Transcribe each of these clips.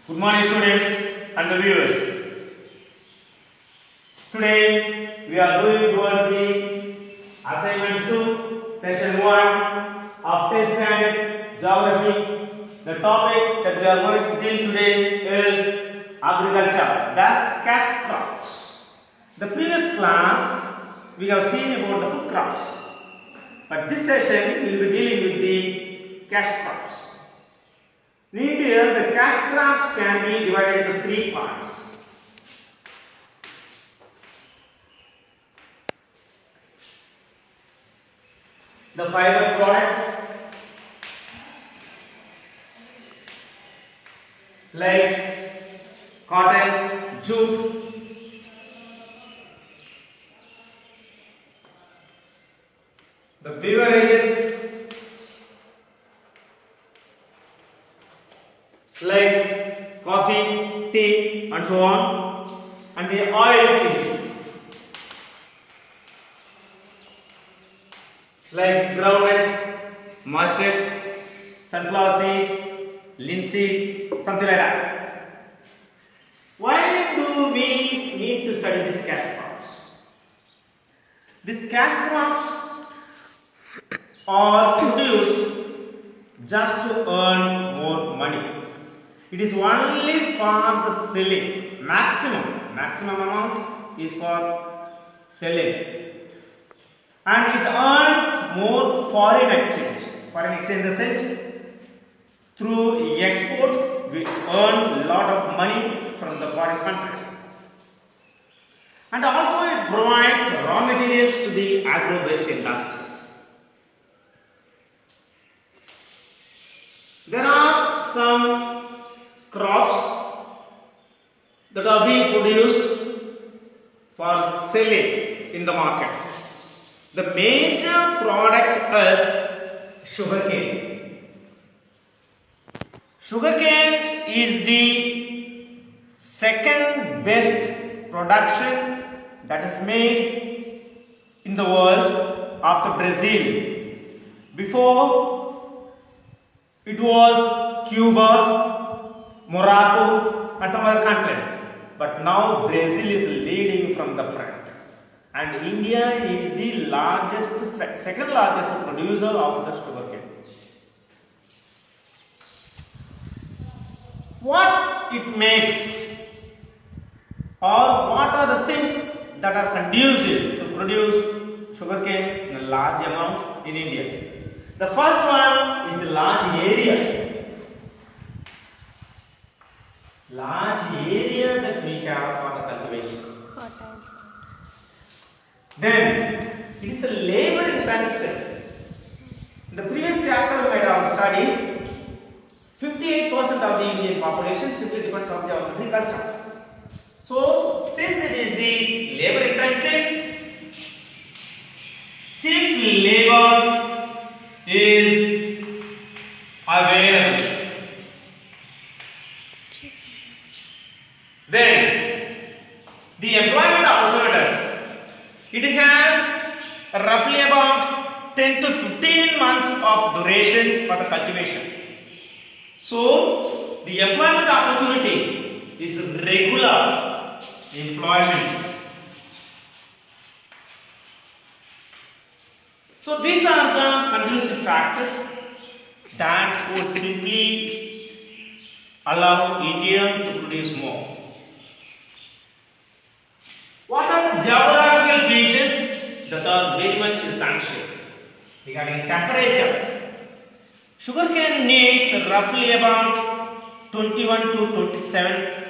Good morning students and the viewers. Today we are going toward the assignment 2 session 1 of 10th standard geography. The topic that we are going to deal today is agriculture, the cash crops. The previous class we have seen about the food crops, but this session we will be dealing with the cash crops. In India, the cash crops can be divided into 3 parts. The fiber products like cotton, jute, the beverages like coffee, tea and so on, and the oilseeds like groundnut, mustard, sunflower seeds, linseed, something like that. Why do we need to study these cash crops? These cash crops are produced just to earn more money. It is only for the selling. Maximum amount is for selling, and it earns more foreign exchange. Foreign exchange in the sense, through export we earn a lot of money from the foreign countries, and also it provides raw materials to the agro-based industries. There are some crops that are being produced for selling in the market. The major product is sugarcane. Sugarcane is the second best production that is made in the world after Brazil. Before it was Cuba, Morocco and some other countries, but now Brazil is leading from the front, and India is the second largest producer of the sugarcane. What it makes, or what are the things that are conducive to produce sugarcane in a large amount in India? The first one is the large area. Large area that we have for the cultivation. Then it is a labor intensive. In the previous chapter we might have studied 58% of the Indian population simply depends on the agriculture. So since it is the labor intensive, cheap labor is available. Then the employment opportunities, it has roughly about 10 to 15 months of duration for the cultivation. So the employment opportunity is regular employment. So these are the conducive factors that would simply allow India to produce more. What are the geographical features that are very much essential? Regarding temperature, sugarcane needs roughly about 21 to 27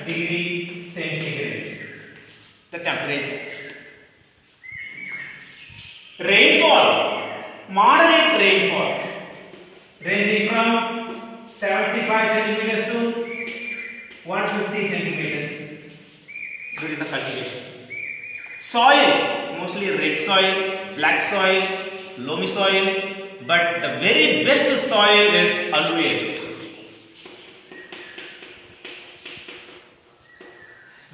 degrees centigrade, the temperature. Rainfall, moderate rainfall, ranging from 75 centimeters to 150 centimeters during the cultivation. Soil, mostly red soil, black soil, loamy soil, but the very best soil is alluvial.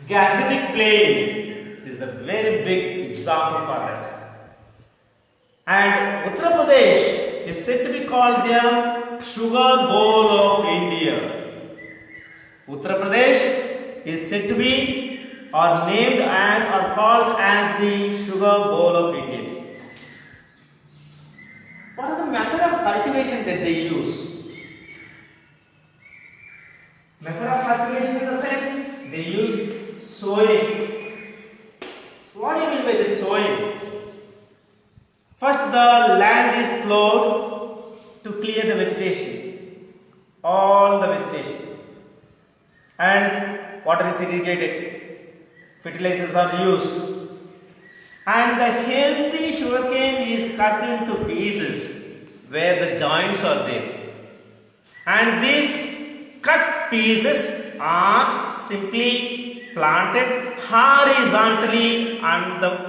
Gangetic plain is the very big example for this. And Uttar Pradesh is said to be called the sugar bowl of India. Uttar Pradesh is said to be or named as or called as the sugar bowl of India. What are the method of cultivation that they use? Method of cultivation in the sense they use sowing. What do you mean by the sowing? First, the land is plowed to clear the vegetation, all the vegetation, and water is irrigated, fertilizers are used, and the healthy sugarcane is cut into pieces where the joints are there, and these cut pieces are simply planted horizontally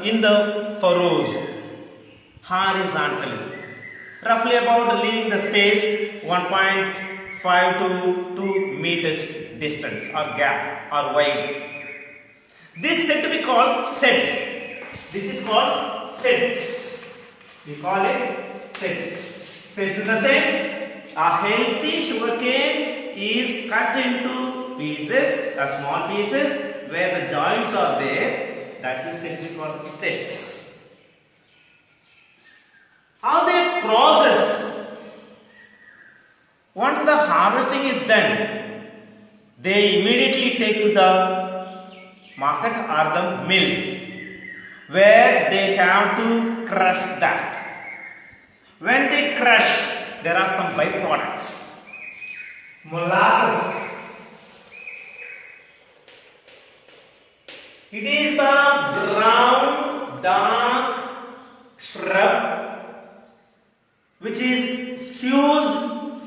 in the furrows. Horizontally, roughly about leaving the space 1.5 to 2 meters distance or gap or wide. This is said to be called set. This is called sets. We call it sets. Sets in the sense a healthy sugarcane is cut into pieces, small pieces where the joints are there. That is said to be called sets. How they process? Once the harvesting is done, they immediately take to the market or the mills where they have to crush that. When they crush, there are some byproducts. Molasses. It is the brown, dark shrub which is squeezed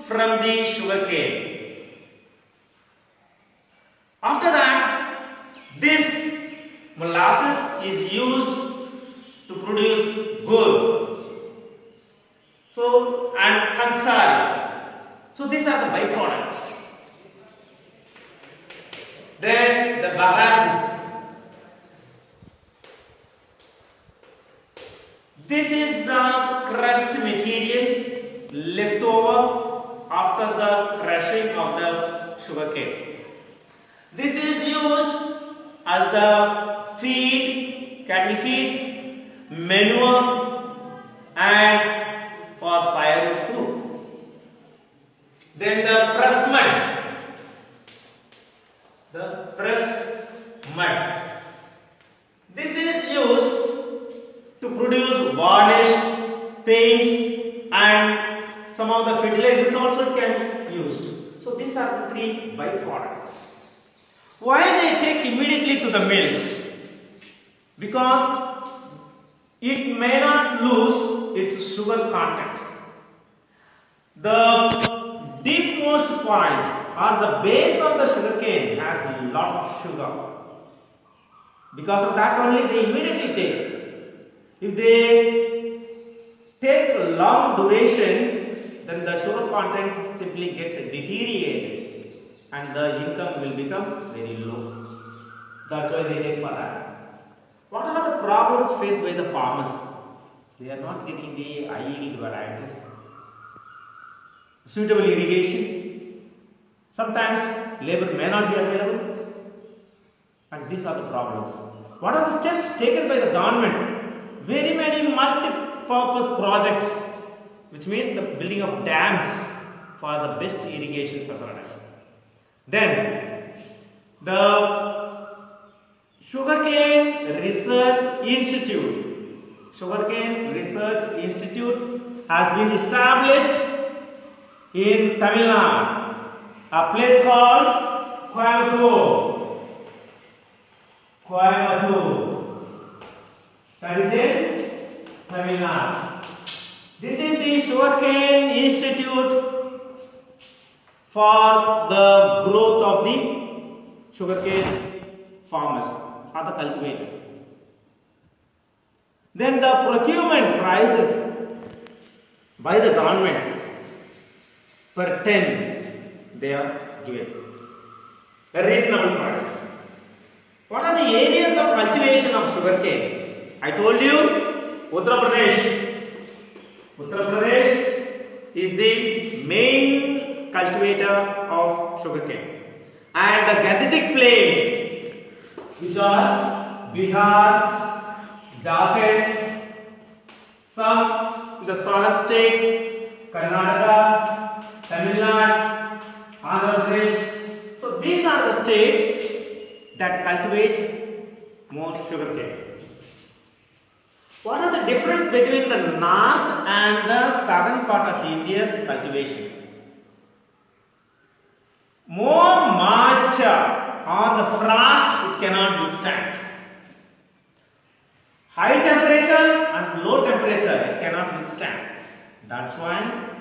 from the sugarcane. After that, this molasses is used to produce gur, and kansari. So these are the byproducts. Then the bagasse. This is the crushed material left over after the crushing of the sugarcane. This is used as the feed, cattle feed, manure, and for firewood too. Then the press mud. The press mud. This is used to produce varnish, paints, and some of the fertilizers also can be used. So these are the three byproducts. Why they take immediately to the mills? Because it may not lose its sugar content. The deepmost point or the base of the sugarcane has a lot of sugar. Because of that only they immediately take. If they take a long duration, then the sugar content simply gets deteriorated and the income will become very low. That's why they take for that. What are the problems faced by the farmers? They are not getting the high yield varieties, suitable irrigation. Sometimes labor may not be available, and these are the problems. What are the steps taken by the government? Very many multi-purpose projects, which means the building of dams for the best irrigation facilities. Then the Sugarcane Research Institute has been established in Tamil Nadu, a place called Coimbatore. That is in Tamil Nadu. This is the Sugarcane Institute for the growth of the sugarcane farmers or the cultivators. Then the procurement prices by the government per ton they are given a reasonable price. What are the areas of cultivation of sugarcane? I told you Uttar Pradesh Uttar Pradesh is the main cultivator of sugarcane, and the Gangetic plains, which are Bihar, Jharkhand, some the southern state, Karnataka, Tamil Nadu, Andhra Pradesh. So these are the states that cultivate more sugarcane. What are the difference between the north and the southern part of India's cultivation? More moisture or the frost it cannot withstand. High temperature and low temperature it cannot withstand. That's why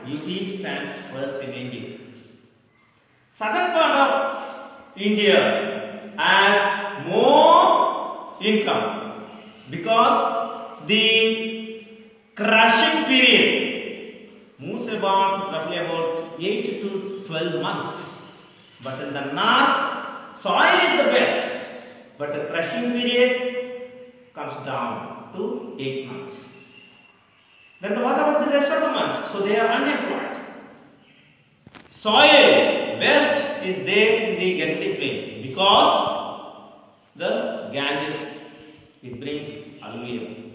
UP stands first in India. Southern part of India has more income because the crushing period moves roughly about 8 to 12 months. But in the north, soil is the best, but the crushing period comes down to 8 months. Then what about the rest of the months? So they are unemployed. Soil best is there in the Gangetic plain because the Ganges it brings alluvium.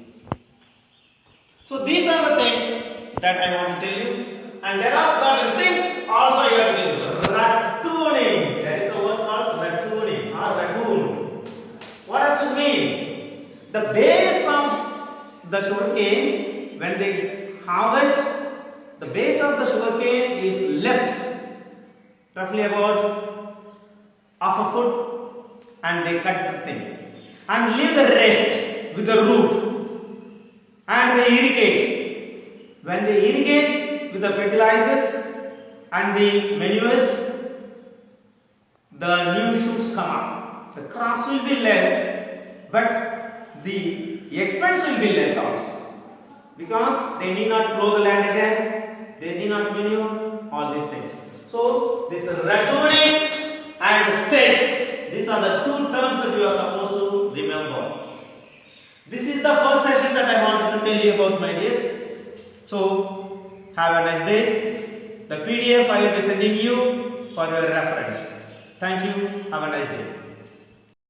So these are the things that I want to tell you, and there are certain things also you have to do. Rattooning, there is a word called rattooning or raccoon. What does it mean? The base of the sugarcane, when they harvest, the base of the sugarcane is left roughly about half a foot, and they cut the thing and leave the rest with the root. And they irrigate. When they irrigate with the fertilizers and the manures, the new shoots come up. The crops will be less, but the expense will be less also, because they need not plow the land again, they need not manure, all these things. So this is rattooning and sets. These are the two terms that you are supposed to remember. This is the first session that I wanted to tell you about, my dears. So, have a nice day. The PDF I will be sending you for your reference. Thank you. Have a nice day.